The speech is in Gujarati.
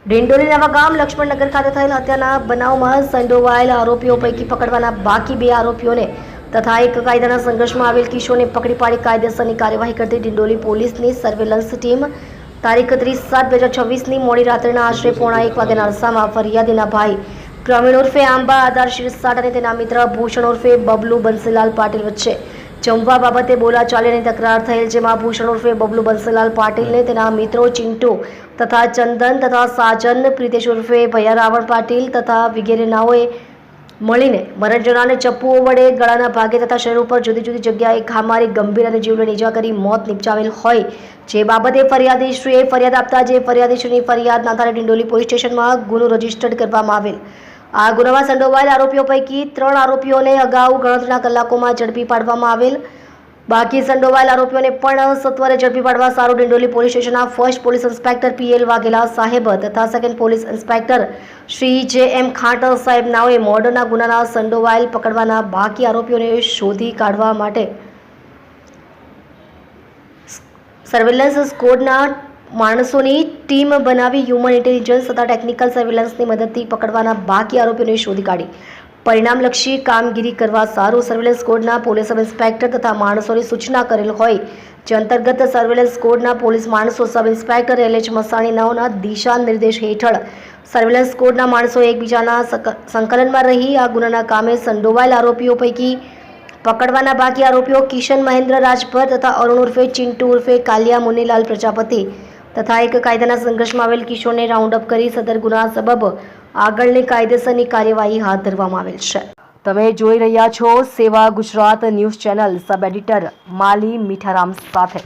ડિંડોલી નવાગામ લક્ષ્મણનગર ખાતે થયેલ હત્યાના બનાવમાં સંડોવાયેલ આરોપીઓ પૈકી પકડવાના બાકી 2 આરોપીઓને તથા એક કાયદાના સંઘર્ષમાં આવેલ કિશોરને પકડી પાડી કાયદેસરની કાર્યવાહી કરતી ડિંડોલી પોલીસની સર્વેલન્સ ટીમ તારીખ 30/7/2026ની મોડી રાત્રિના આશરે 1:15 વાગ્યાના અરસામાં ફરિયાદીના ભાઈ પ્રવીણ ઉર્ફે આંબા આધાર શિરસાટ અને તેના મિત્ર ભૂષણ ઉર્ફે બબલુ બંસીલાલ પાટીલ વચ્ચે જમવા બાબતે બોલાચાલીની તકરાર થયેલ, જેમાં ભૂષણ ઉર્ફે બબલુ બંસીલાલ પાટીલને તેના મિત્રો ચિંટુ તથા ચંદન તથા સાજન પ્રિતેશ ઉર્ફે ભૈયા રાવણ પાટીલ તથા વગેરે નાઓએ મળીને મરણજનાને ચપ્પુઓ વડે ગળાના ભાગે તથા શરીર ઉપર જુદી જુદી જગ્યાએ ઘા મારી ગંભીર અને જીવલેણ ઈજા કરી મોત નિપજાવેલ હોય, જે બાબતે ફરિયાદીશ્રીએ ફરિયાદ આપતા જે ફરિયાદીશ્રીની ફરિયાદના આધારે ડિંડોલી પોલીસ સ્ટેશનમાં ગુનો રજીસ્ટર્ડ કરવામાં આવેલ. આ ગુનામાં સંડોવાયેલ આરોપીઓ પૈકી 3 આરોપીઓને અગાઉ ગણતરીના કલાકોમાં ઝડપી પાડવામાં આવેલ. બાકી સંડોવાયેલ આરોપીઓને પણ સત્વરે ઝડપી પાડવા સારું ડિંડોલી પોલીસ સ્ટેશનના first police inspector PL Vaghela સાહેબ તથા second police inspector Shri JM Khant સાહેબ નાઓએ મોર્ડરના ગુનાના સંડોવાયેલ પકડવાના બાકી આરોપીઓને શોધી કાઢવા માટે સર્વેલન્સ સ્કોડના માણસોની ટીમ બનાવી હ્યુમન ઇન્ટેલિજન્સ તથા ટેકનિકલ સર્વેલન્સની મદદથી પકડવાના બાકી આરોપીઓને શોધી કાઢી પરિણામલક્ષી કામગીરી કરવા સારું સર્વેલન્સ કોડના પોલીસ સબ ઇન્સ્પેક્ટર તથા માણસોની સૂચના કરેલ હોય, જે અંતર્ગત સર્વેલન્સ કોડના પોલીસ માણસો સબ ઇન્સ્પેક્ટર LH મસાણી નાઓના દિશા નિર્દેશ હેઠળ સર્વેલન્સ કોડના માણસો એકબીજાના સંકલનમાં રહી આ ગુનાના કામે સંડોવાયેલ આરોપીઓ પૈકી પકડવાના બાકી આરોપીઓ કિશન મહેન્દ્ર રાજભર તથા અરુણ ઉર્ફે ચિંટુ ઉર્ફે કાલિયા મુનીલાલ પ્રજાપતિ તથા એક કાયદાના સંઘર્ષમાં આવેલ કિશોરને રાઉન્ડ અપ કરી સદર ગુના સબબ આગળની કાયદેસરની કાર્યવાહી હાથ ધરવામાં આવેલ છે. તમે જોઈ રહ્યા છો Seva Gujarat news channel. Sub editor Mali Mitharam સાથે.